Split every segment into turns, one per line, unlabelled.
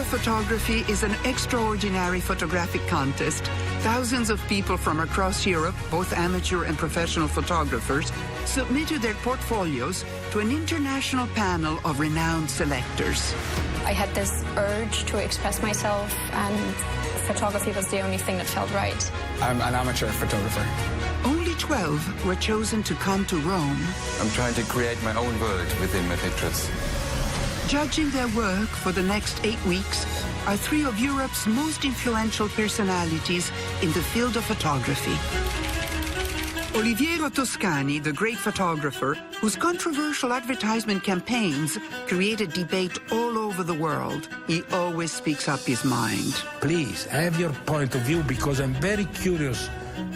Photography is an extraordinary photographic contest. Thousands of people from across Europe, both amateur and professional photographers, submitted their portfolios to an international panel of renowned selectors.
I had this urge to express myself, and photography was the only thing that felt right.
I'm an amateur photographer.
Only 12 were chosen to come to Rome.
I'm trying to create my own world within my pictures.
Judging their work for the next 8 weeks are 3 of Europe's most influential personalities in the field of photography. Oliviero Toscani, the great photographer, whose controversial advertisement campaigns created debate all over the world, he always speaks up his mind.
Please, have your point of view, because I'm very curious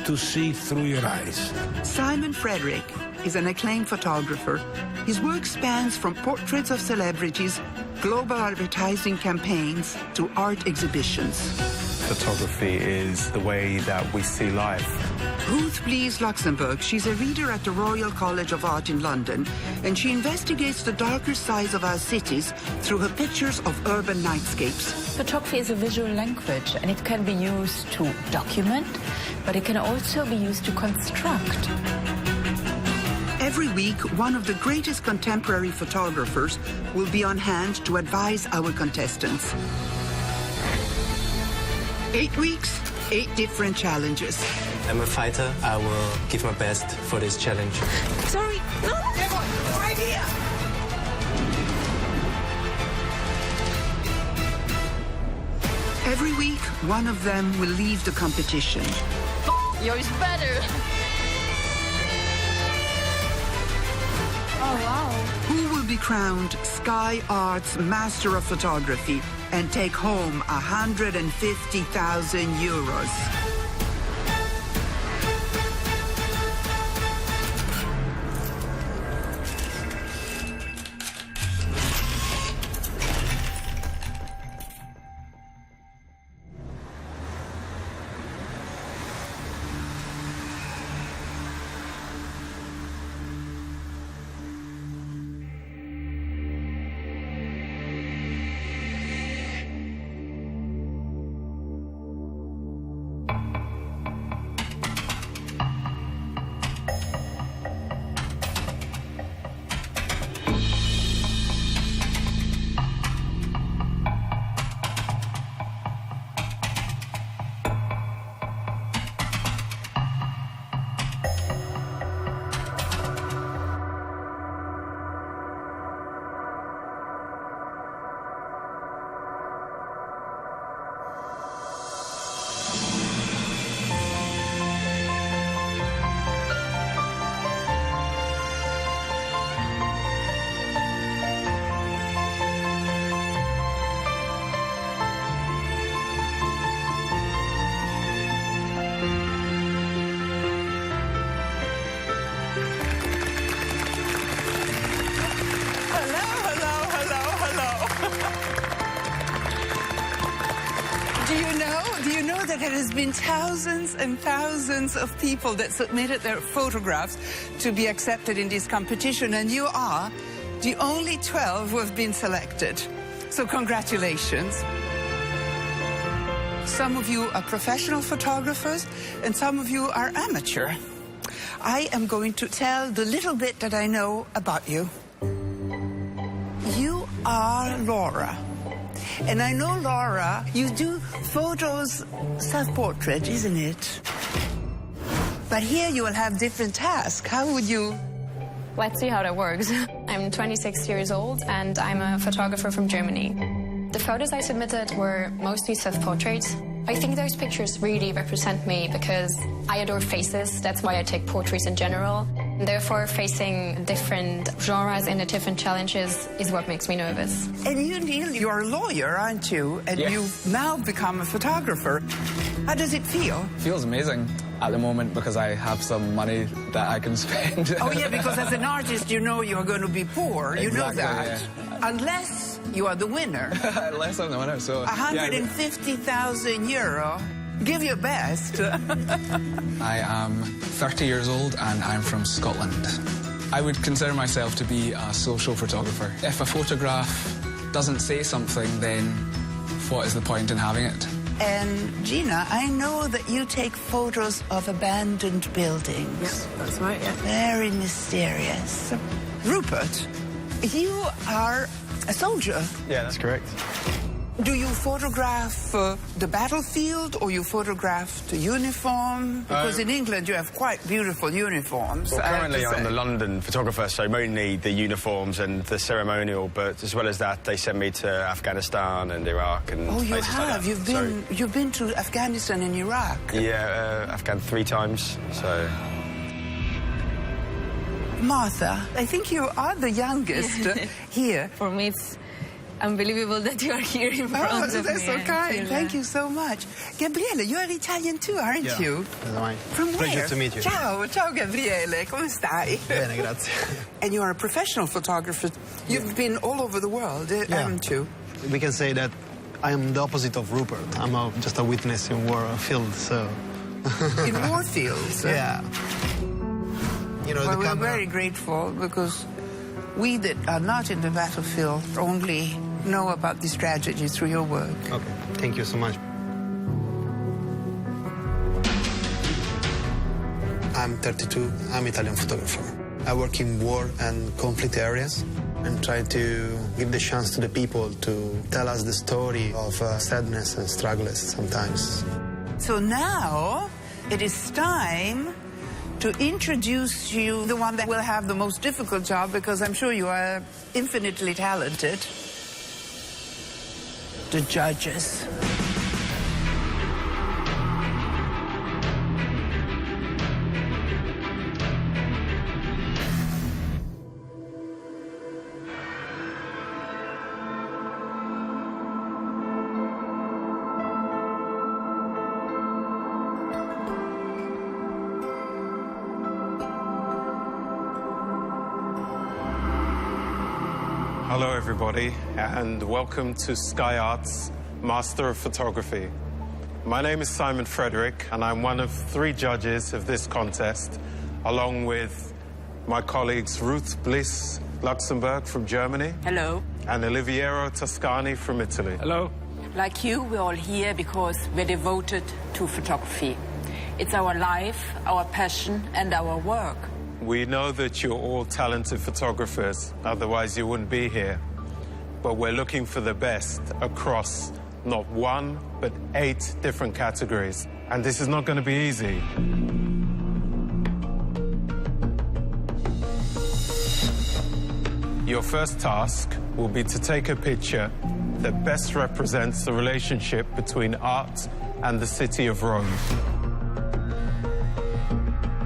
to see through your eyes.
Simon Frederick is an acclaimed photographer. His work spans from portraits of celebrities, global advertising campaigns, to art exhibitions.
Photography is the way that we see life.
Ruth Blees Luxembourg, she's a reader at the Royal College of Art in London, and she investigates the darker sides of our cities through her pictures of urban nightscapes.
Photography is a visual language, and it can be used to document, but it can also be used to construct.
Every week, one of the greatest contemporary photographers will be on hand to advise our contestants. 8 weeks, 8 different challenges.
I'm a fighter. I will give my best for this challenge.
Sorry, no, right here.
Every week, one of them will leave the competition.
Yours better. Oh, wow.
Who will be crowned Sky Arts Master of Photography and take home 150,000 euros? Do you know that it has been thousands and thousands of people that submitted their photographs to be accepted in this competition, and you are the only 12 who have been selected. So congratulations. Some of you are professional photographers and some of you are amateur. I am going to tell the little bit that I know about you. You are Laura. And I know, Laura, you do photos, self-portrait, isn't it? But here you will have different tasks. How would you?
Let's see how that works. I'm 26 years old and I'm a photographer from Germany. The photos I submitted were mostly self-portraits. I think those pictures really represent me because I adore faces. That's why I take portraits in general. And therefore, facing different genres and the different challenges is what makes me nervous.
And you, Neil, you're a lawyer, aren't you? And
Yes.
you've now become a photographer. How does it feel?
Feels amazing at the moment because I have some money that I can spend.
Oh, yeah, because as an artist, you know you're going to be poor. You know
Exactly,
that.
yeah.
Unless you are the winner.
Less than the winner, so...
150,000 euro. Give your best.
I am 30 years old and I'm from Scotland. I would consider myself to be a social photographer. If a photograph doesn't say something, then what is the point in having it?
And Gina, I know that you take photos of abandoned buildings.
Yes, that's right, yeah.
Very mysterious. Rupert, you are a soldier.
Yeah, that's correct.
Do you photograph the battlefield or you photograph the uniform? Because in England you have quite beautiful uniforms.
Well, currently I'm the London photographer, so mainly the uniforms and the ceremonial, but as well as that, they send me to Afghanistan and Iraq and
Oh, you
places
have?
like that.
You've been to Afghanistan and Iraq?
Yeah, Afghan 3 times, so...
Martha, I think you are the youngest here.
For me, it's unbelievable that you are here in front of me.
That's so kind. Thank you so much. Gabriele, you are Italian too, aren't you? From
Pleasure
where?
to meet you.
Ciao, ciao Gabriele, come stai?
Bene, grazie.
And you are a professional photographer. You've been all over the world, haven't you?
We can say that I am the opposite of Rupert. I'm just a witness in war field, so...
In war fields?
Yeah. You know,
well,
the
we're
camera...
very grateful because we that are not in the battlefield only know about this tragedy through your work.
Okay, thank you so much. I'm 32. I'm Italian photographer. I work in war and conflict areas and try to give the chance to the people to tell us the story of sadness and struggles sometimes.
So now it is time to introduce you the one that will have the most difficult job, because I'm sure you are infinitely talented. The judges.
Hello, everybody, and welcome to Sky Art's Master of Photography. My name is Simon Frederick, and I'm one of 3 judges of this contest, along with my colleagues Ruth Bliss Luxembourg from Germany.
Hello.
And Oliviero Toscani from Italy.
Hello.
Like you, we're all here because we're devoted to photography. It's our life, our passion, and our work.
We know that you're all talented photographers, otherwise you wouldn't be here. But we're looking for the best across not 1, but 8 different categories. And this is not going to be easy. Your first task will be to take a picture that best represents the relationship between art and the city of Rome.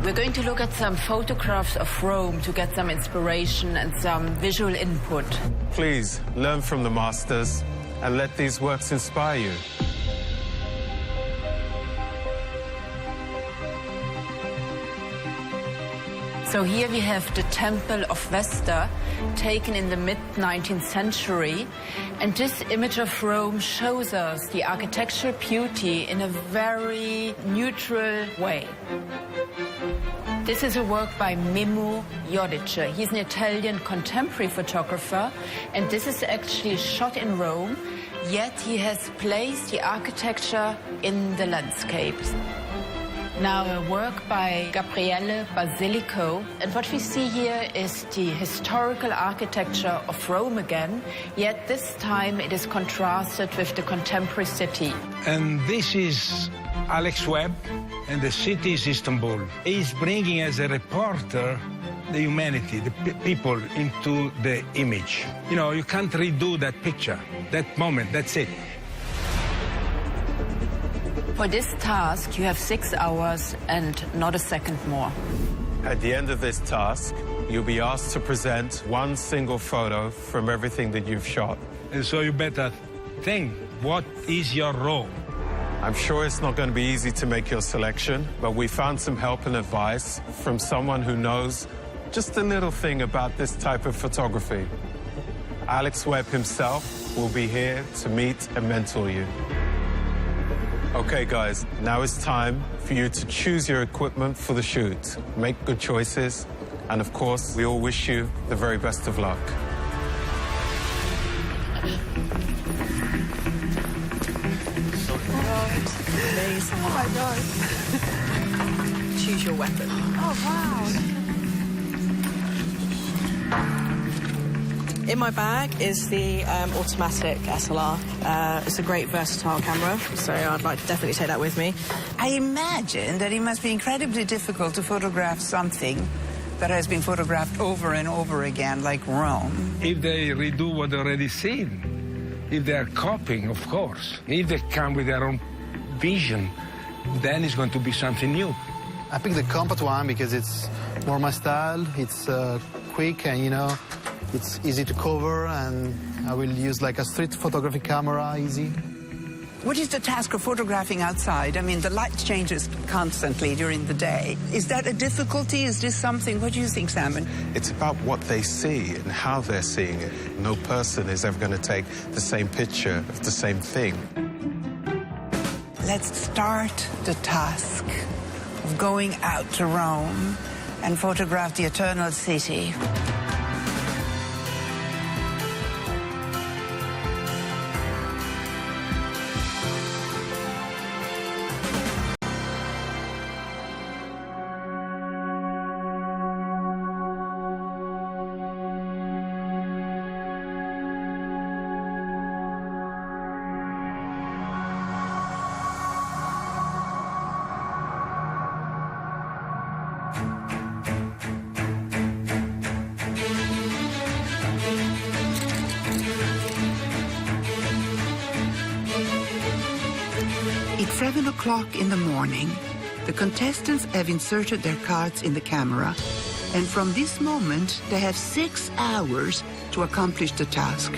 We're going to look at some photographs of Rome to get some inspiration and some visual input.
Please learn from the masters and let these works inspire you.
So here we have the Temple of Vesta, taken in the mid-19th century. And this image of Rome shows us the architectural beauty in a very neutral way. This is a work by Mimmo Giudice. He's an Italian contemporary photographer, and this is actually shot in Rome, yet he has placed the architecture in the landscapes. Now a work by Gabriele Basilico, and what we see here is the historical architecture of Rome again, yet this time it is contrasted with the contemporary city.
And this is Alex Webb, and the city is Istanbul. He's bringing as a reporter the humanity, the people into the image. You know, you can't redo that picture, that moment, that's it.
For this task, you have 6 hours and not a second more.
At the end of this task, you'll be asked to present 1 single photo from everything that you've shot.
And so you better think, what is your role?
I'm sure it's not going to be easy to make your selection, but we found some help and advice from someone who knows just a little thing about this type of photography. Alex Webb himself will be here to meet and mentor you. Okay, guys, now it's time for you to choose your equipment for the shoot. Make good choices, and of course, we all wish you the very best of luck.
Amazing.
Oh my God.
Choose your weapon.
Oh, wow.
In my bag is the automatic SLR. It's a great versatile camera, so I'd like to definitely take that with me.
I imagine that it must be incredibly difficult to photograph something that has been photographed over and over again, like Rome.
If they redo what they already seen, if they are copying, of course. If they come with their own vision, then it's going to be something new.
I picked the compact one because it's more my style. It's quick and, you know, it's easy to cover, and I will use like a street photography camera, easy.
What is the task of photographing outside? I mean, the light changes constantly during the day. Is that a difficulty? Is this something? What do you think, Simon?
It's about what they see and how they're seeing it. No person is ever going to take the same picture of the same thing.
Let's start the task of going out to Rome and photograph the Eternal City. It's 7 o'clock in the morning. The contestants have inserted their cards in the camera, and from this moment, they have 6 hours to accomplish the task.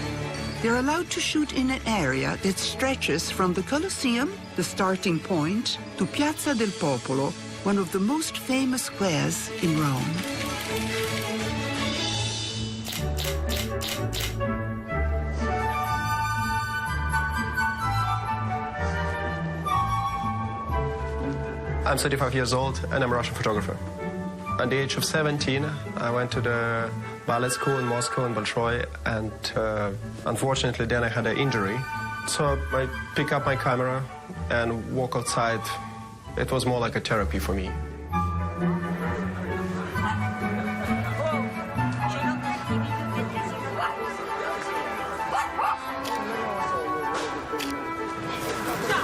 They're allowed to shoot in an area that stretches from the Colosseum, the starting point, to Piazza del Popolo, one of the most famous squares in Rome.
I'm 35 years old and I'm a Russian photographer. At the age of 17, I went to the ballet school in Moscow and Bolshoi, and unfortunately then I had an injury. So I pick up my camera and walk outside. It was more like a therapy for me.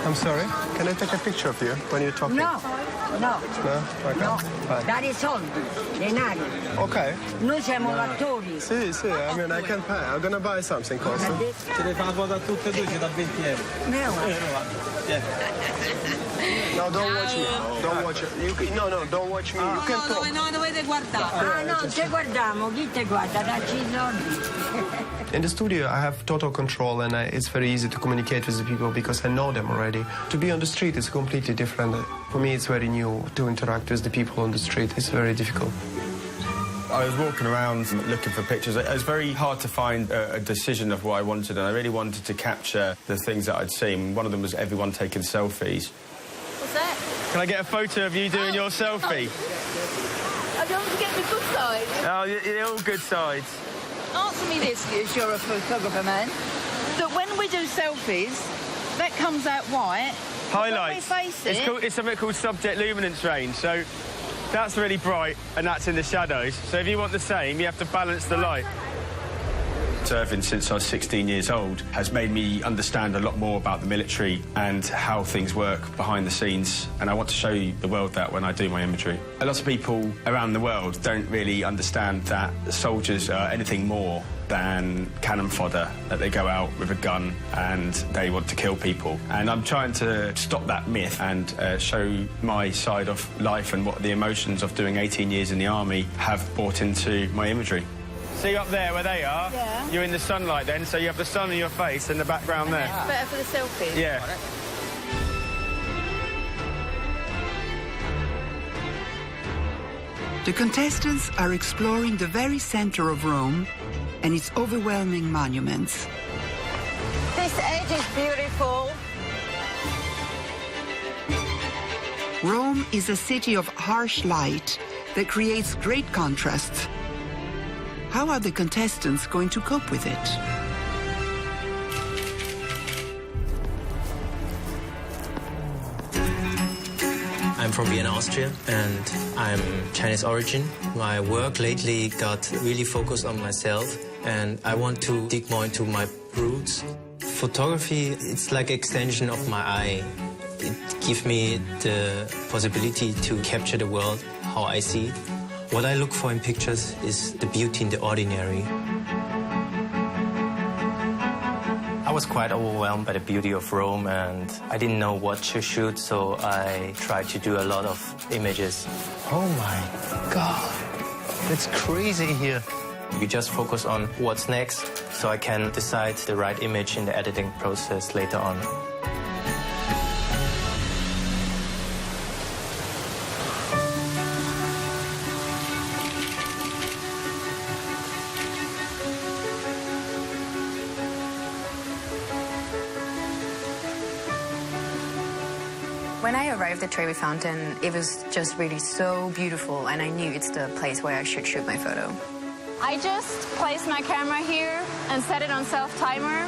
I'm sorry, can I take a picture of you when you're talking?
No, no.
No? Okay.
No,
Fine.
dare soldi, denari.
Okay.
Noi siamo attori.
Sì, sì, I mean, I can pay. I'm gonna buy something, Costa.
Ce ne fa una foto a tutte e due, ci dà 20 euro.
No, don't watch me. Don't watch it. No, don't watch me. You can talk.
No, dovete guardare. Ah, no, se guardiamo, chi te guarda? Dacci I soldi.
In the studio, I have total control, and it's very easy to communicate with the people because I know them already. To be on the street is completely different. For me, it's very new to interact with the people on the street. It's very difficult.
I was walking around looking for pictures. It was very hard to find a decision of what I wanted, and I really wanted to capture the things that I'd seen. One of them was everyone taking selfies.
What's that?
Can I get a photo of you doing your selfie?
I don't forget the good side.
Oh, you're all good sides.
Answer me this, as you're a photographer, man. That when we do selfies, that comes out white.
Highlights.
When we face
It's something called subject luminance range. So that's really bright and that's in the shadows. So if you want the same, you have to balance the light. Serving since I was 16 years old has made me understand a lot more about the military and how things work behind the scenes, and I want to show the world that when I do my imagery. A lot of people around the world don't really understand that soldiers are anything more than cannon fodder, that they go out with a gun and they want to kill people. And I'm trying to stop that myth and show my side of life and what the emotions of doing 18 years in the army have brought into my imagery. See up there where they are?
Yeah.
You're in the sunlight then, so you have the sun in your face in the background there.
It's better for the selfie.
Yeah.
The contestants are exploring the very center of Rome and its overwhelming monuments.
This edge is beautiful.
Rome is a city of harsh light that creates great contrasts. How are the contestants going to cope with it?
I'm from Vienna, Austria, and I'm Chinese origin. My work lately got really focused on myself, and I want to dig more into my roots. Photography, it's like an extension of my eye. It gives me the possibility to capture the world how I see it. What I look for in pictures is the beauty in the ordinary. I was quite overwhelmed by the beauty of Rome, and I didn't know what to shoot, so I tried to do a lot of images.
Oh my God, it's crazy here.
We just focus on what's next, so I can decide the right image in the editing process later on.
When I arrived at Trevi Fountain, it was just really so beautiful, and I knew it's the place where I should shoot my photo. I just placed my camera here and set it on self-timer.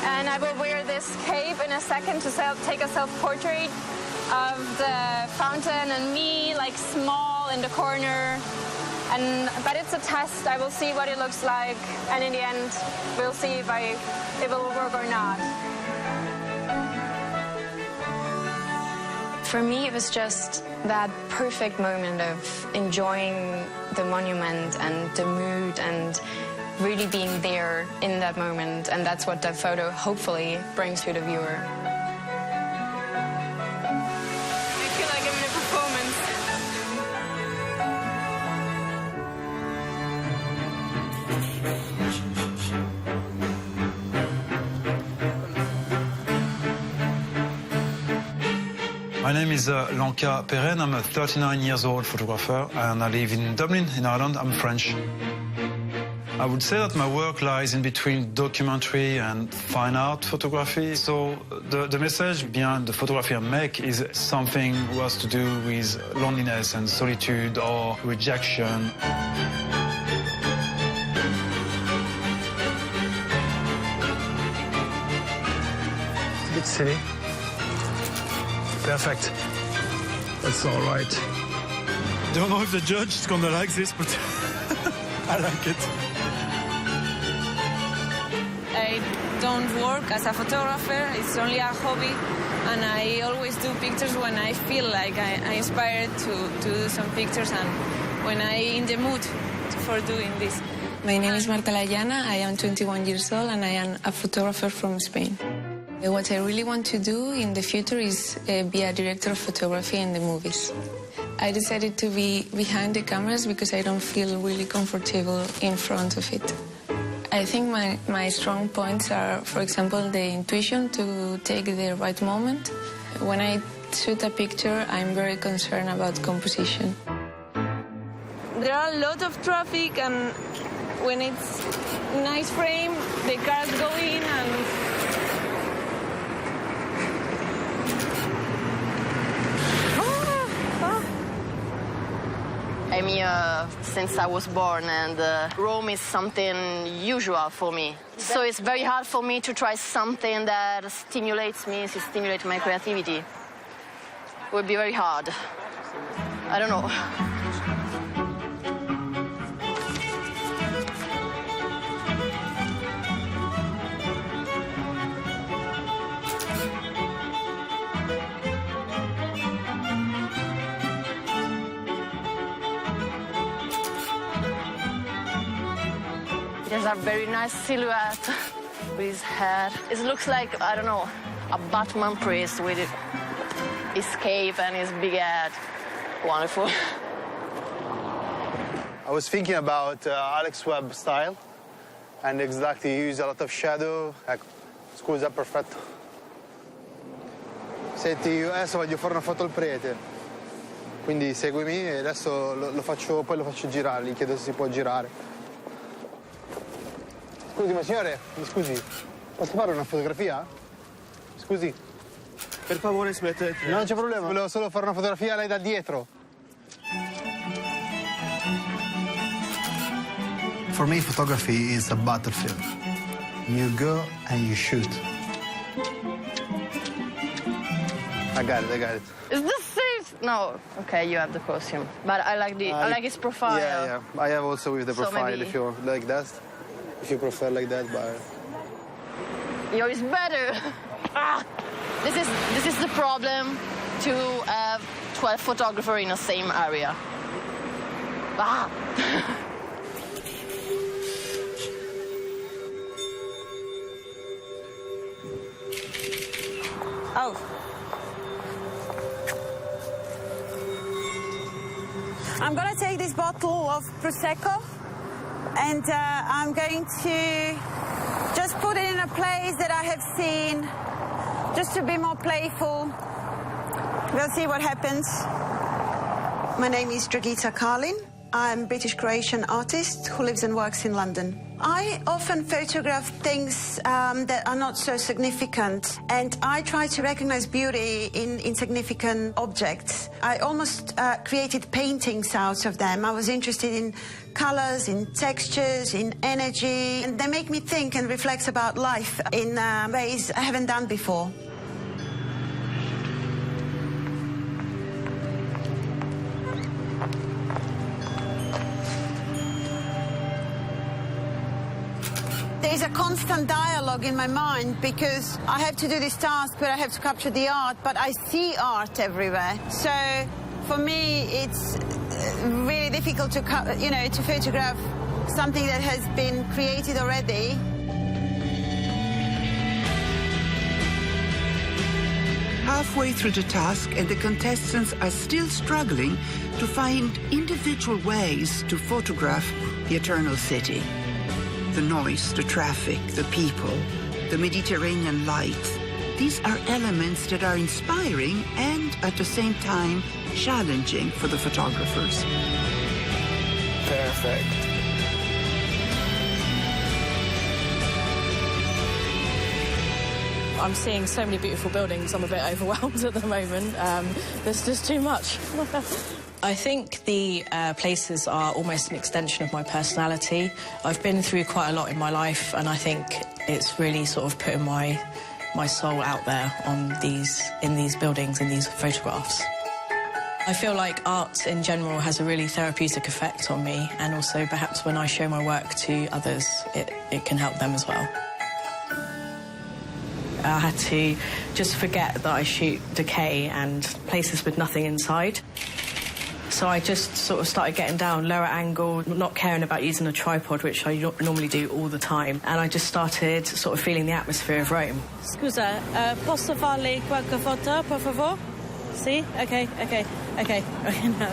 And I will wear this cape in a second to take a self-portrait of the fountain and me, like small in the corner. But it's a test. I will see what it looks like, and in the end, we'll see if it will work or not. For me, it was just that perfect moment of enjoying the monument and the mood and really being there in that moment. And that's what the photo hopefully brings to the viewer.
I feel like I'm in a performance.
My name is Lanka Perren. I'm a 39-year-old photographer, and I live in Dublin, in Ireland. I'm French. I would say that my work lies in between documentary and fine art photography. So the message behind the photography I make is something that has to do with loneliness and solitude or rejection.
It's a bit silly. Perfect. That's all right. Don't know if the judge is gonna like this, but I like it.
I don't work as a photographer. It's only a hobby. And I always do pictures when I feel like I'm inspired to do some pictures and when I'm in the mood for doing this. My name is Marta Layana. I am 21 years old and I am a photographer from Spain. What I really want to do in the future is be a director of photography in the movies. I decided to be behind the cameras because I don't feel really comfortable in front of it. I think my strong points are, for example, the intuition to take the right moment. When I shoot a picture, I'm very concerned about composition. There are a lot of traffic, and when it's nice frame, the cars go in and
I'm here since I was born, and Rome is something usual for me. So it's very hard for me to try something that stimulates me, stimulates my creativity. It would be very hard. I don't know. There's a very nice silhouette with his head. It looks like, I don't know, a Batman priest with his cape and his big head. Wonderful.
I was thinking about Alex Webb style, and exactly use a lot of shadow. Ecco, scusa, perfetto. Senti, io adesso voglio fare una foto al prete, quindi seguimi e adesso lo faccio, poi lo faccio girare, gli chiedo se si può girare. Scusi, ma signore, mi scusi, posso fare una fotografia? Scusi.
Per favore, smettete.
No, non c'è problema, volevo solo fare una fotografia a lei da dietro. For me, photography is a battlefield. You go and you shoot. I got it.
Is this safe? No. Okay, you have the costume. But I like its profile.
Yeah. I have also with the
So
profile
maybe-
if you like that. If you prefer like that, but...
Yours is better. This is the problem to have 12 photographers in the same area.
Oh. I'm going to take this bottle of Prosecco and I'm going to just put it in a place that I have seen just to be more playful. We'll see what happens. My name is Dragita Karlin. I'm a British-Croatian artist who lives and works in London. I often photograph things that are not so significant, and I try to recognize beauty in insignificant objects. I almost created paintings out of them. I was interested in colors, in textures, in energy, and they make me think and reflect about life in ways I haven't done before. There's a constant dialogue in my mind because I have to do this task where I have to capture the art, but I see art everywhere. So for me, it's really difficult to photograph something that has been created already.
Halfway through the task, and the contestants are still struggling to find individual ways to photograph the Eternal City. The noise, the traffic, the people, the Mediterranean light. These are elements that are inspiring and, at the same time, challenging for the photographers.
Perfect.
I'm seeing so many beautiful buildings, I'm a bit overwhelmed at the moment. There's just too much. I think the places are almost an extension of my personality. I've been through quite a lot in my life, and I think it's really sort of putting my soul out there in these buildings, in these photographs. I feel like art in general has a really therapeutic effect on me, and also perhaps when I show my work to others, it can help them as well. I had to just forget that I shoot decay and places with nothing inside. So I just sort of started getting down lower angle, not caring about using a tripod, which I normally do all the time. And I just started sort of feeling the atmosphere of Rome.
Scusa, posso farle qualche foto, per favor? Sì? Okay. No.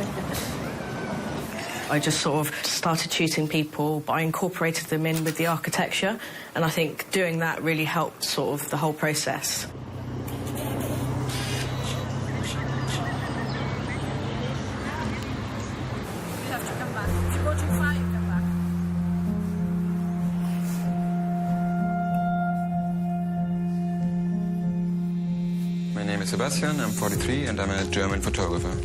I just sort of started shooting people, but I incorporated them in with the architecture. And I think doing that really helped sort of the whole process.
My name is Sebastian, I'm 43 and I'm a German photographer.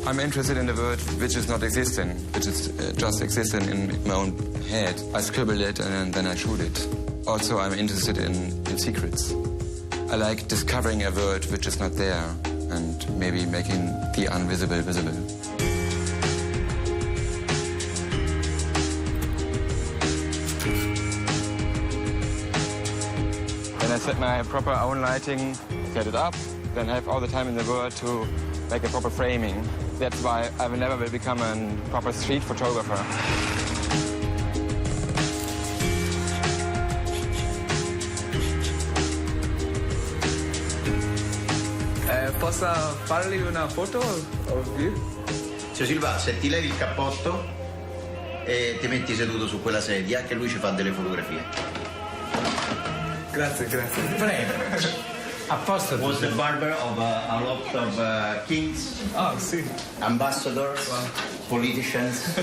I'm interested in the world which is not existing, which is just existing in my own head. I scribble it and then I shoot it. Also, I'm interested in secrets. I like discovering a world which is not there and maybe making the invisible visible. Then I set my proper own lighting, set it up, then have all the time in the world to make a proper framing. That's why I will never become a proper street photographer.
Posso fargli una foto of you?
Zio Silva, se ti levi il cappotto e ti metti seduto su quella sedia, che lui ci fa delle fotografie.
Grazie.
Prego.
A posto.
Was the barber of a lot of kings,
sì.
ambassadors, politicians.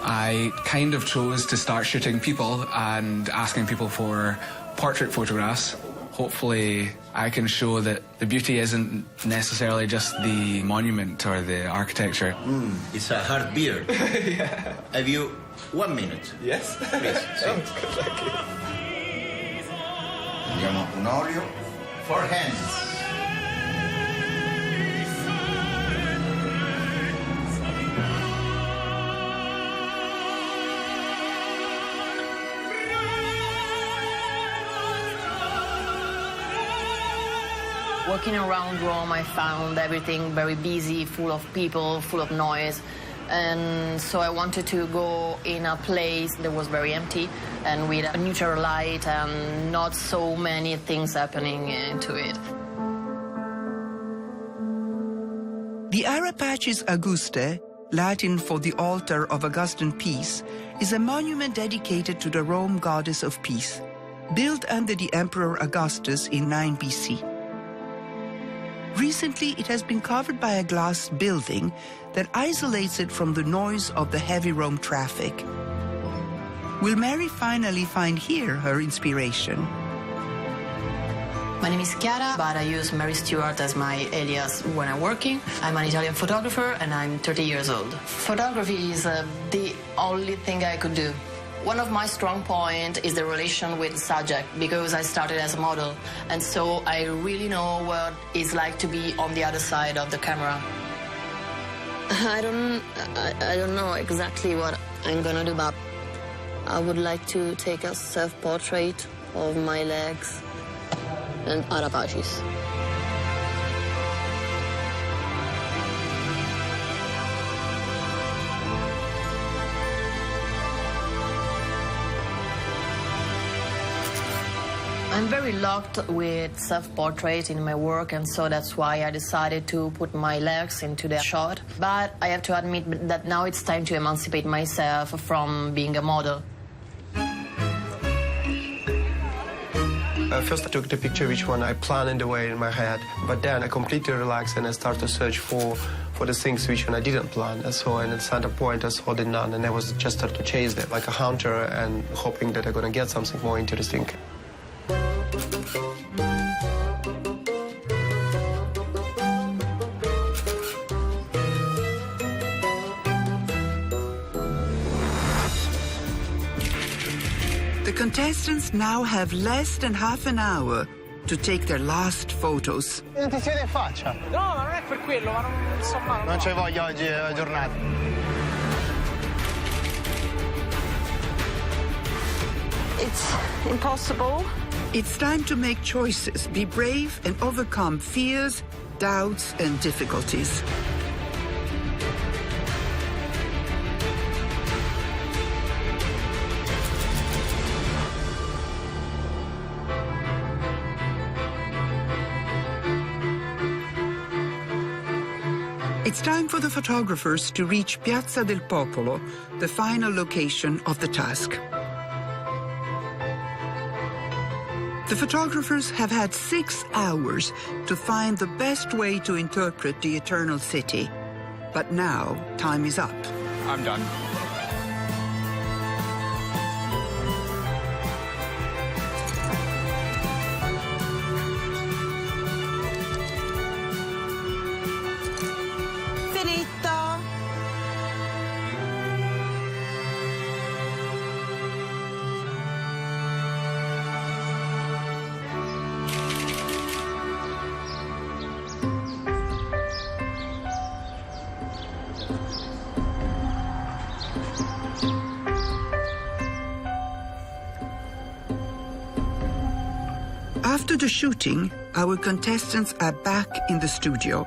I kind of chose to start shooting people and asking people for portrait photographs. Hopefully I can show that the beauty isn't necessarily just the monument or the architecture.
It's a hard beard.
Yeah.
Have you 1 minute?
Yes.
Please.
Thank you.
Abbiamo un olio 4 hands.
Walking around Rome, I found everything very busy, full of people, full of noise. And so I wanted to go in a place that was very empty and with a neutral light and not so many things happening to it.
The Arapacis Augustae, Latin for the altar of Augustan peace, is a monument dedicated to the Rome goddess of peace, built under the Emperor Augustus in 9 BC. Recently, it has been covered by a glass building that isolates it from the noise of the heavy Rome traffic. Will Mary finally find here her inspiration?
My name is Chiara, but I use Mary Stewart as my alias when I'm working. I'm an Italian photographer and I'm 30 years old. Photography is the only thing I could do. One of my strong points is the relation with the subject, because I started as a model, and so I really know what it's like to be on the other side of the camera. I don't know exactly what I'm gonna do, but I would like to take a self-portrait of my legs and Arapacis. I'm very locked with self-portrait in my work, and so that's why I decided to put my legs into the shot. But I have to admit that now it's time to emancipate myself from being a model.
First I took the picture which one I planned in the way in my head, but then I completely relaxed and I started to search for the things which one I didn't plan. And so at a certain point I saw the nun and I was just started to chase them like a hunter and hoping that I'm gonna get something more interesting.
The contestants now have less than half an hour to take their last photos.
Non ti si vede in faccia? No, ma non è per quello, ma non so male. Non c'è voglia oggi, è la giornata.
It's impossible.
It's time to make choices, be brave and overcome fears, doubts and difficulties. It's time for the photographers to reach Piazza del Popolo, the final location of the task. The photographers have had 6 hours to find the best way to interpret the Eternal City. But now, time is up.
I'm done.
After the shooting, our contestants are back in the studio.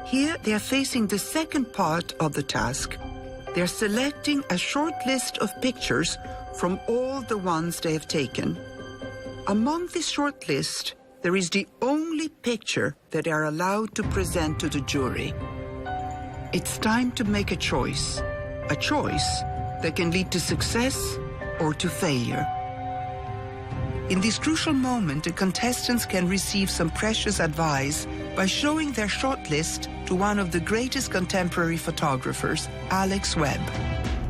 Here they are facing the second part of the task. They are selecting a short list of pictures from all the ones they have taken. Among this short list, there is the only picture that they are allowed to present to the jury. It's time to make a choice that can lead to success or to failure. In this crucial moment, the contestants can receive some precious advice by showing their shortlist to one of the greatest contemporary photographers, Alex Webb.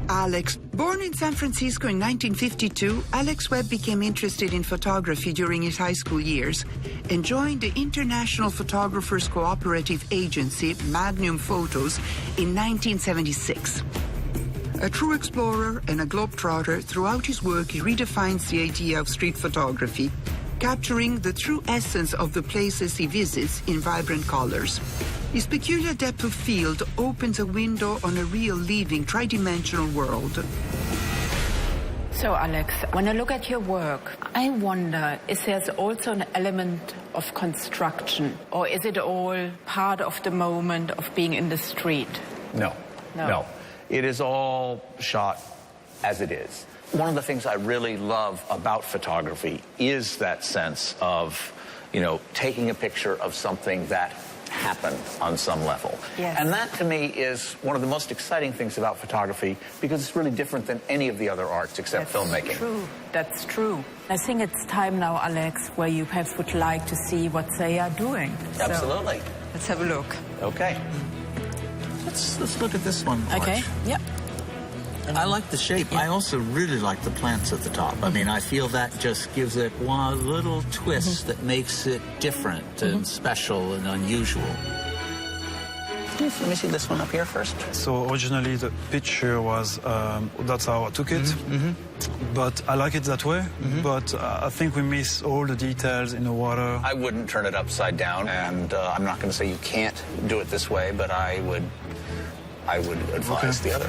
Alex, born in San Francisco in 1952, Alex Webb became interested in photography during his high school years and joined the International Photographers Cooperative Agency, Magnum Photos, in 1976. A true explorer and a globetrotter, throughout his work he redefines the idea of street photography, capturing the true essence of the places he visits in vibrant colors. His peculiar depth of field opens a window on a real living, tridimensional world.
So, Alex, when I look at your work, I wonder, is there also an element of construction, or is it all part of the moment of being in the street?
No. It is all shot as it is. One of the things I really love about photography is that sense of, taking a picture of something that happened on some level.
Yes.
And that, to me, is one of the most exciting things about photography, because it's really different than any of the other arts except filmmaking.
That's true. I think it's time now, Alex, where you perhaps would like to see what they are doing.
Absolutely.
So, let's have a look.
Okay. Let's look at this one.
Okay, yep.
I like the shape. I also really like the plants at the top. I mean, I feel that just gives it one little twist that makes it different and special and unusual.
Let me see this one up here first.
So originally the picture was, that's how I took it. But I like it that way. But I think we miss all the details in the water.
I wouldn't turn it upside down, and I'm not going to say you can't do it this way, but I would advise the other.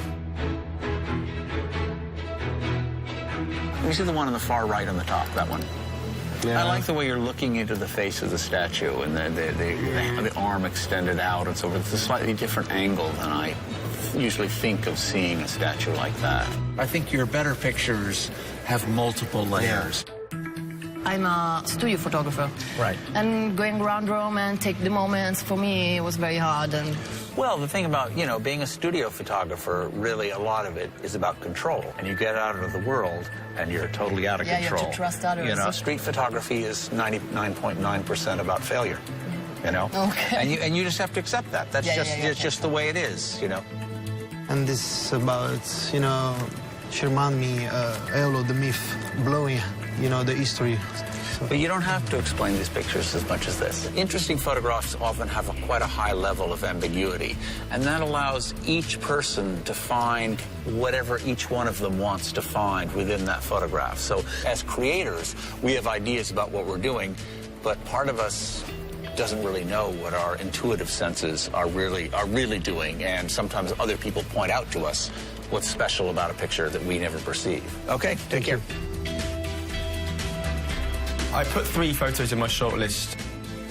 You see the one on the far right on the top, that one? Yeah. I like the way you're looking into the face of the statue and the arm extended out and so forth. It's a slightly different angle than I usually think of seeing a statue like that.
I think your better pictures have multiple layers.
I'm a studio photographer.
Right.
And going around Rome and take the moments, for me, was very hard. And
well, the thing about, being a studio photographer, really a lot of it is about control. And you get out into the world and you're totally out of control.
You have to trust others.
Street photography is 99.9% about failure,
Okay.
And you just have to accept that. That's just the way it is,
And this is about, she reminded me, Elo, the myth, blowing, the history.
But you don't have to explain these pictures as much as this. Interesting photographs often have quite a high level of ambiguity, and that allows each person to find whatever each one of them wants to find within that photograph. So as creators, we have ideas about what we're doing, but part of us doesn't really know what our intuitive senses are really doing, and sometimes other people point out to us what's special about a picture that we never perceive. Okay, take care.
I put 3 photos in my shortlist,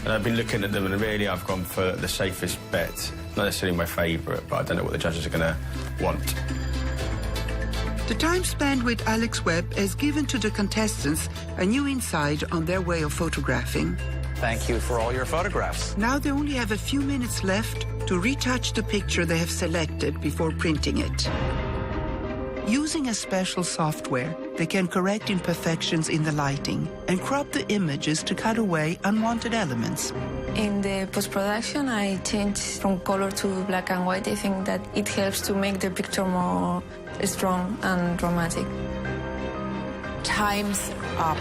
and I've been looking at them, and really I've gone for the safest bet. Not necessarily my favourite, but I don't know what the judges are going to want.
The time spent with Alex Webb has given to the contestants a new insight on their way of photographing.
Thank you for all your photographs.
Now they only have a few minutes left to retouch the picture they have selected before printing it. Using a special software, they can correct imperfections in the lighting and crop the images to cut away unwanted elements.
In the post-production, I change from color to black and white. I think that it helps to make the picture more strong and dramatic.
Time's up.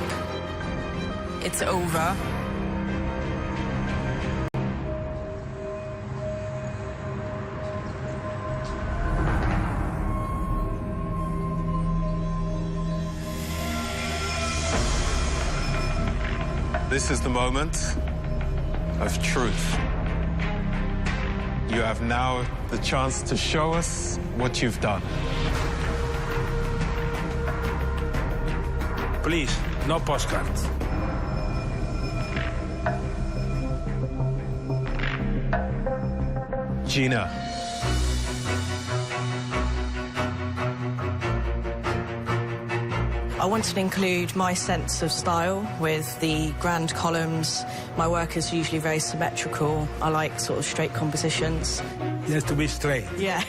It's over.
This is the moment of truth. You have now the chance to show us what you've done.
Please, no postcards.
Gina.
I wanted to include my sense of style with the grand columns. My work is usually very symmetrical. I like sort of straight compositions.
It has to be straight.
Yeah.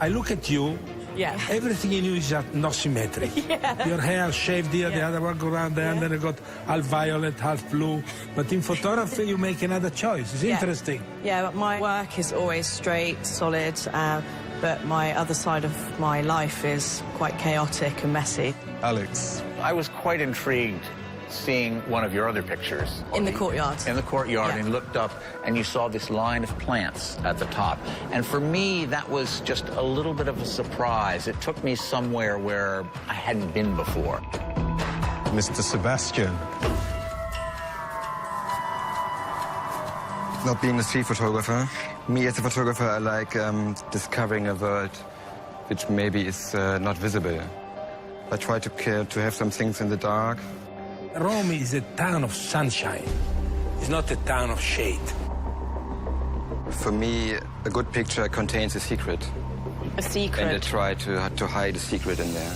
I look at you.
Yeah.
Everything in you is not symmetric.
Yeah.
Your hair shaved here, the other one go around there, and then I got half violet, half blue. But in photography, you make another choice. It's interesting.
Yeah, but my work is always straight, solid, but my other side of my life is quite chaotic and messy.
Alex.
I was quite intrigued seeing one of your other pictures.
In the courtyard.
In the courtyard, and looked up, and you saw this line of plants at the top. And for me, that was just a little bit of a surprise. It took me somewhere where I hadn't been before.
Mr. Sebastian.
Not being a street photographer. Me as a photographer, I like discovering a world which maybe is not visible. I try to have some things in the dark.
Rome is a town of sunshine. It's not a town of shade.
For me, a good picture contains a secret.
A secret.
And I try to hide a secret in there.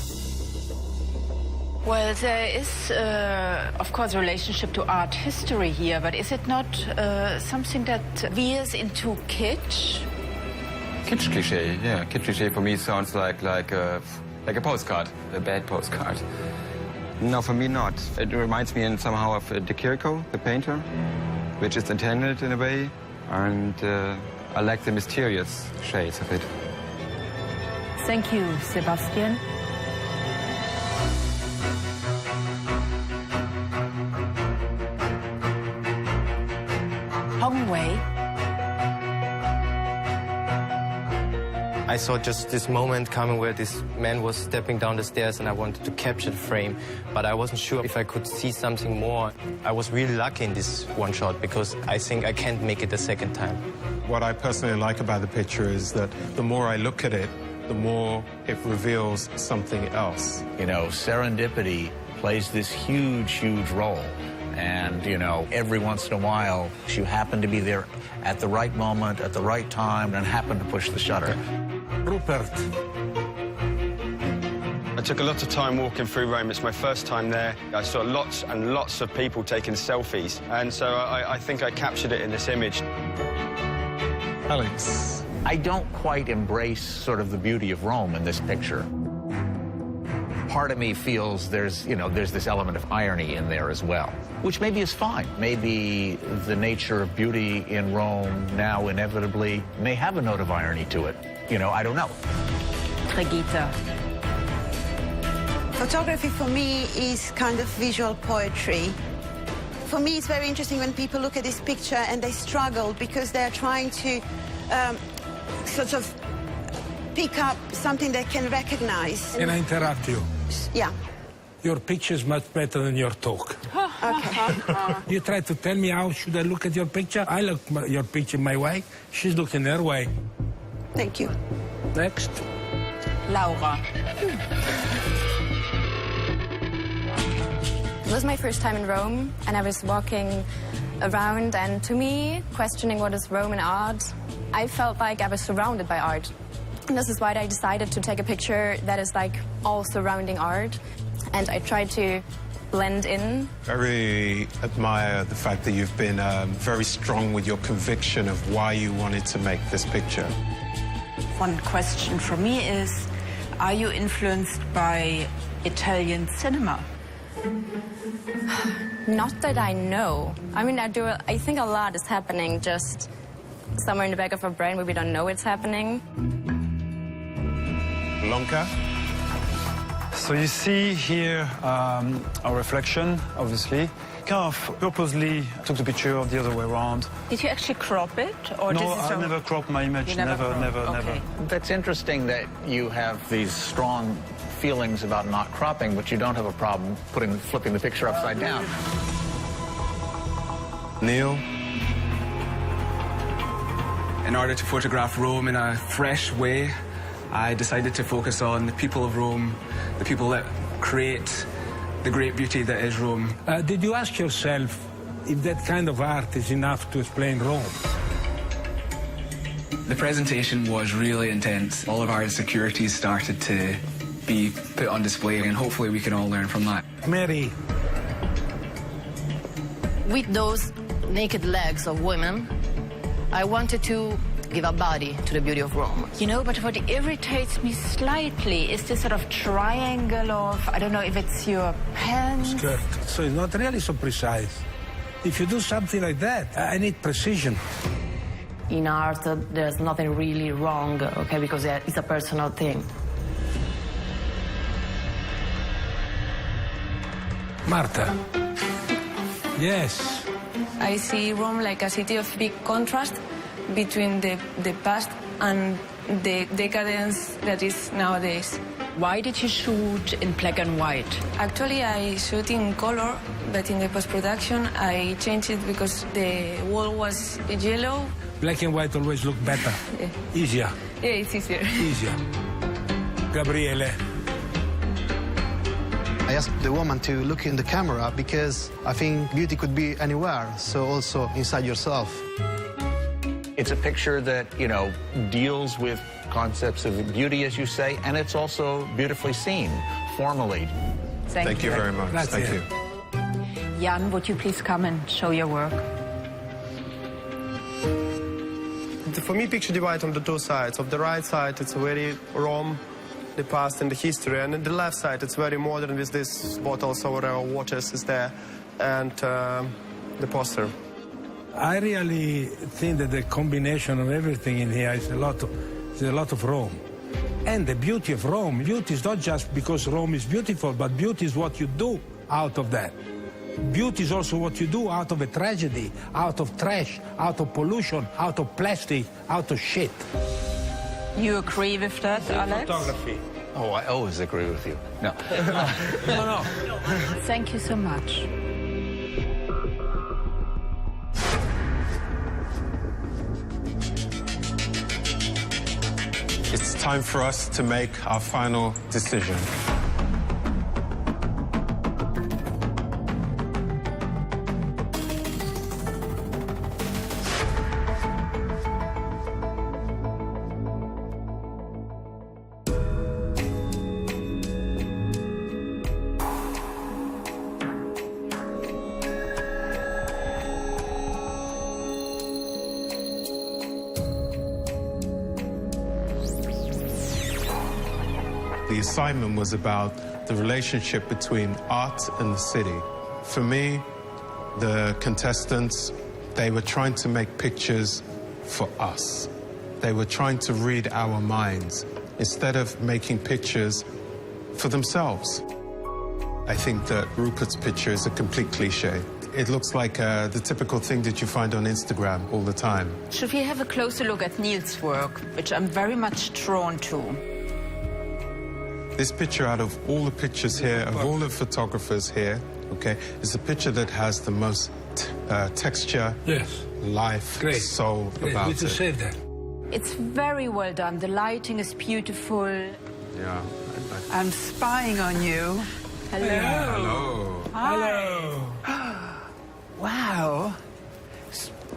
Well, there is, of course, a relationship to art history here, but is it not something that veers into kitsch?
Kitsch cliché, yeah. Kitsch cliché for me sounds like a postcard, a bad postcard. No, for me not. It reminds me somehow of De Chirico, the painter, which is intended in a way, and I like the mysterious shades of it.
Thank you, Sebastian. Hongwei.
I saw just this moment coming where this man was stepping down the stairs and I wanted to capture the frame, but I wasn't sure if I could see something more. I was really lucky in this one shot because I think I can't make it a second time.
What I personally like about the picture is that the more I look at it, the more it reveals something else.
You know, serendipity plays this huge, huge role. And, you know, every once in a while, you happen to be there at the right moment, at the right time, and happen to push the shutter.
Rupert.
I took a lot of time walking through Rome. It's my first time there. I saw lots and lots of people taking selfies, and so I think I captured it in this image.
Alex.
I don't quite embrace sort of the beauty of Rome in this picture. Part of me feels there's this element of irony in there as well, which maybe is fine. Maybe the nature of beauty in Rome now inevitably may have a note of irony to it. You know, I don't know.
Brigitte.
Photography for me is kind of visual poetry. For me, it's very interesting when people look at this picture and they struggle because they're trying to sort of pick up something they can recognize.
Can I interrupt you?
Yeah.
Your picture is much better than your talk.
Okay.
You try to tell me how should I look at your picture. I look your picture my way. She's looking her way.
Thank you.
Next.
Laura.
It was my first time in Rome, and I was walking around, and to me, questioning what is Roman art, I felt like I was surrounded by art. And this is why I decided to take a picture that is like all surrounding art, and I tried to blend in.
I really admire the fact that you've been very strong with your conviction of why you wanted to make this picture.
One question for me is, are you influenced by Italian cinema?
Not that I know. I mean, I think a lot is happening just somewhere in the back of our brain where we don't know it's happening.
Lonka?
So you see here a reflection, obviously. Kind of purposely took the picture the other way around.
Did you actually crop it? Or
no, I never cropped my image. Never.
That's interesting that you have these strong feelings about not cropping, but you don't have a problem flipping the picture upside down.
Neil?
In order to photograph Rome in a fresh way, I decided to focus on the people of Rome, the people that create the great beauty that is Rome.
Did you ask yourself if that kind of art is enough to explain Rome?
The presentation was really intense. All of our insecurities started to be put on display, and hopefully we can all learn from that.
Mary.
With those naked legs of women, I wanted to give a body to the beauty of Rome.
You know, but what irritates me slightly is this sort of triangle of, I don't know if it's your pants.
Skirt. So it's not really so precise. If you do something like that, I need precision.
In art, there's nothing really wrong, okay, because it's a personal thing.
Marta. Yes.
I see Rome like a city of big contrast between the past and the decadence that is nowadays.
Why did you shoot in black and white?
Actually, I shoot in color, but in the post-production, I changed it because the wall was yellow.
Black and white always look better.
Yeah.
Easier.
Yeah, it's easier.
Easier. Gabriele.
I asked the woman to look in the camera because I think beauty could be anywhere, so also inside yourself.
It's a picture that, you know, deals with concepts of beauty, as you say, and it's also beautifully seen, formally.
Thank
you very much.
Grazie.
Thank you.
Jan, would you please come and show your work?
For me, picture divided on the two sides. Of the right side, it's very Rome, the past and the history, and on the left side, it's very modern with these bottles or waters is there, and the poster.
I really think that the combination of everything in here is a lot of Rome. And the beauty of Rome, beauty is not just because Rome is beautiful, but beauty is what you do out of that. Beauty is also what you do out of a tragedy, out of trash, out of pollution, out of plastic, out of shit.
You agree with that, Alex?
Photography.
Oh, I always agree with you. No.
No.
Thank you so much.
It's time for us to make our final decision. The assignment was about the relationship between art and the city. For me, the contestants, they were trying to make pictures for us. They were trying to read our minds instead of making pictures for themselves. I think that Rupert's picture is a complete cliche. It looks like the typical thing that you find on Instagram all the time.
Should we have a closer look at Neil's work, which I'm very much drawn to?
This picture, out of all the pictures here, of all the photographers here, okay, is the picture that has the most texture,
yes,
life,
great,
soul
great.
about
We just
it.
said that.
It's very well done. The lighting is beautiful.
Yeah.
I'm spying on you.
Hello.
Yeah.
Hello.
Hello. Wow.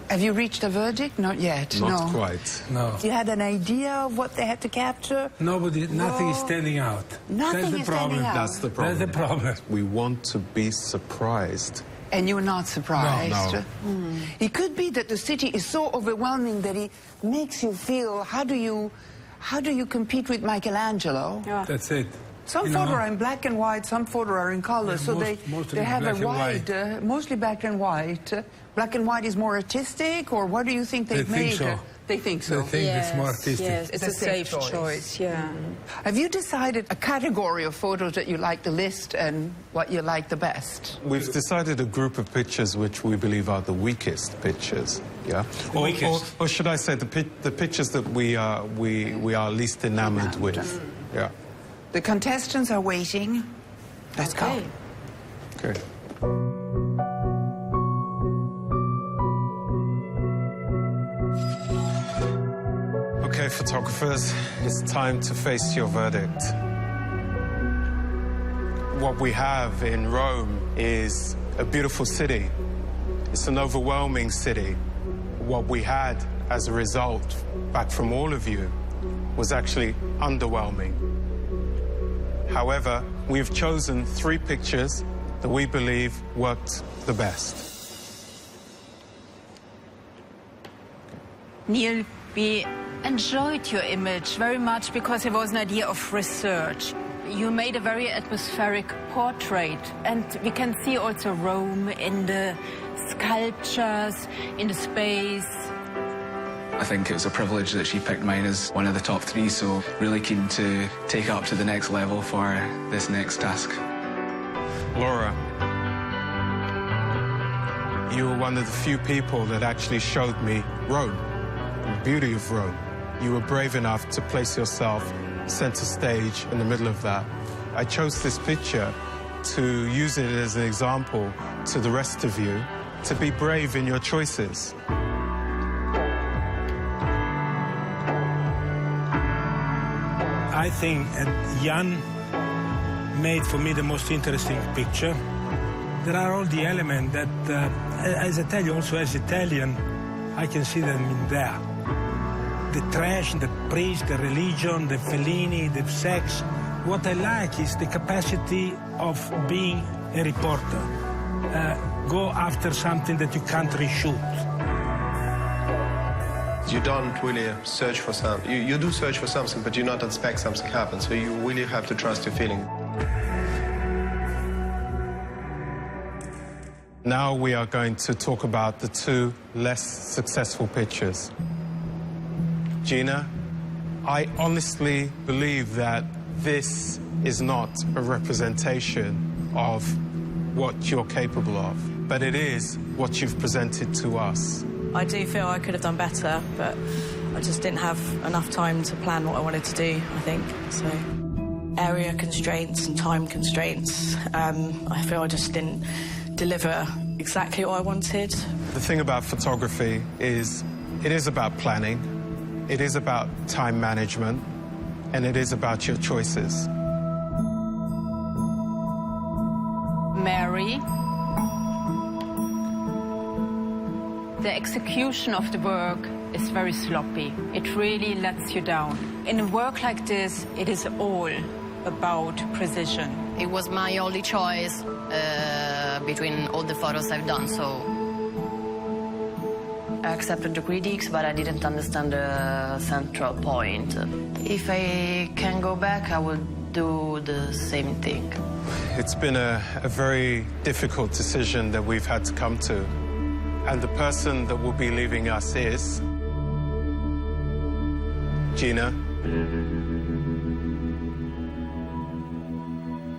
Have you reached a verdict? Not yet.
Not
no.
quite.
No.
You had an idea of what they had to capture?
Nothing is standing out.
Nothing
That's the
is
problem.
standing out.
That's the problem.
That's the problem.
We want to be surprised.
And you're not surprised?
No.
It could be that the city is so overwhelming that it makes you feel, how do you compete with Michelangelo?
Yeah.
That's it.
Some photos are in black and white, some photos are in color,
Yeah,
so
mostly
they have a
black and
wide, mostly black and white. Black and white is more artistic, or what do you think they've made?
Think so.
They think so.
They think it's more artistic.
Yes, it's a safe choice, yeah.
Have you decided a category of photos that you like the least and what you like the best?
We've decided a group of pictures which we believe are the weakest pictures. Yeah. Or should I say the pictures that we are least enamored with. Yeah.
The contestants are waiting. Let's go.
Okay. Okay, photographers, it's time to face your verdict. What we have in Rome is a beautiful city. It's an overwhelming city. What we had as a result, back from all of you, was actually underwhelming. However, we've chosen 3 pictures that we believe worked the best.
Neil, we enjoyed your image very much because it was an idea of research. You made a very atmospheric portrait, and we can see also Rome in the sculptures, in the space.
I think it was a privilege that she picked mine as one of the top 3, so really keen to take it up to the next level for this next task.
Laura, you were one of the few people that actually showed me Rome, the beauty of Rome. You were brave enough to place yourself center stage in the middle of that. I chose this picture to use it as an example to the rest of you to be brave in your choices.
I think Jan made for me the most interesting picture. There are all the elements that, as I tell you, also as Italian, I can see them in there. The trash, the priest, the religion, the Fellini, the sex. What I like is the capacity of being a reporter. Go after something that you can't reshoot.
You don't really search for something. You do search for something, but you not expect something happens. So you really have to trust your feeling.
Now we are going to talk about the two less successful pictures. Gina, I honestly believe that this is not a representation of what you're capable of, but it is what you've presented to us.
I do feel I could have done better, but I just didn't have enough time to plan what I wanted to do, I think. So, area constraints and time constraints, I feel I just didn't deliver exactly what I wanted.
The thing about photography is it is about planning, it is about time management, and it is about your choices.
Mary. The execution of the work is very sloppy. It really lets you down. In a work like this, it is all about precision.
It was my only choice between all the photos I've done, so I accepted the critics, but I didn't understand the central point. If I can go back, I will do the same thing.
It's been a very difficult decision that we've had to come to. And the person that will be leaving us is Gina.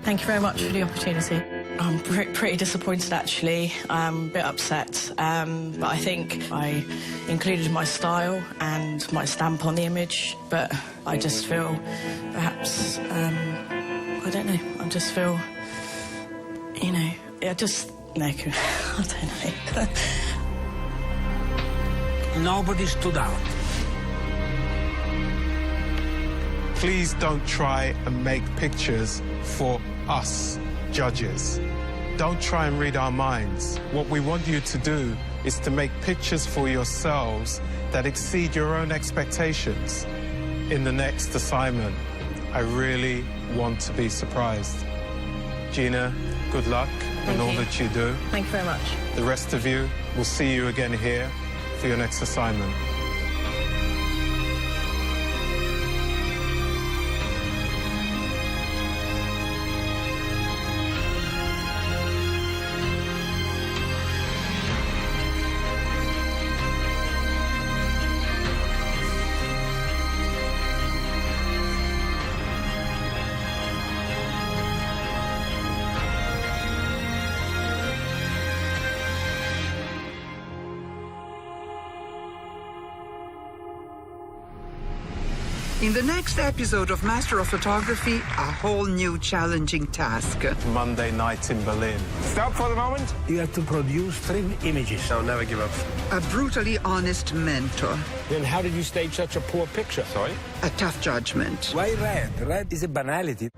Thank you very much for the opportunity. I'm pretty disappointed, actually. I'm a bit upset, but I think I included my style and my stamp on the image, but I just feel perhaps, I don't know, I just feel, you know, I don't know.
Nobody stood out.
Please don't try and make pictures for us, judges. Don't try and read our minds. What we want you to do is to make pictures for yourselves that exceed your own expectations. In the next assignment, I really want to be surprised. Gina, good luck in all that you do.
Thank you very much.
The rest of you, we'll see you again here for your next assignment.
In the next episode of Master of Photography, a whole new challenging task.
Monday night in Berlin.
Stop for the moment. You have to produce 3 images.
I'll never give up.
A brutally honest mentor.
Then how did you stage such a poor picture?
Sorry?
A tough judgment.
Why red? Red is a banality.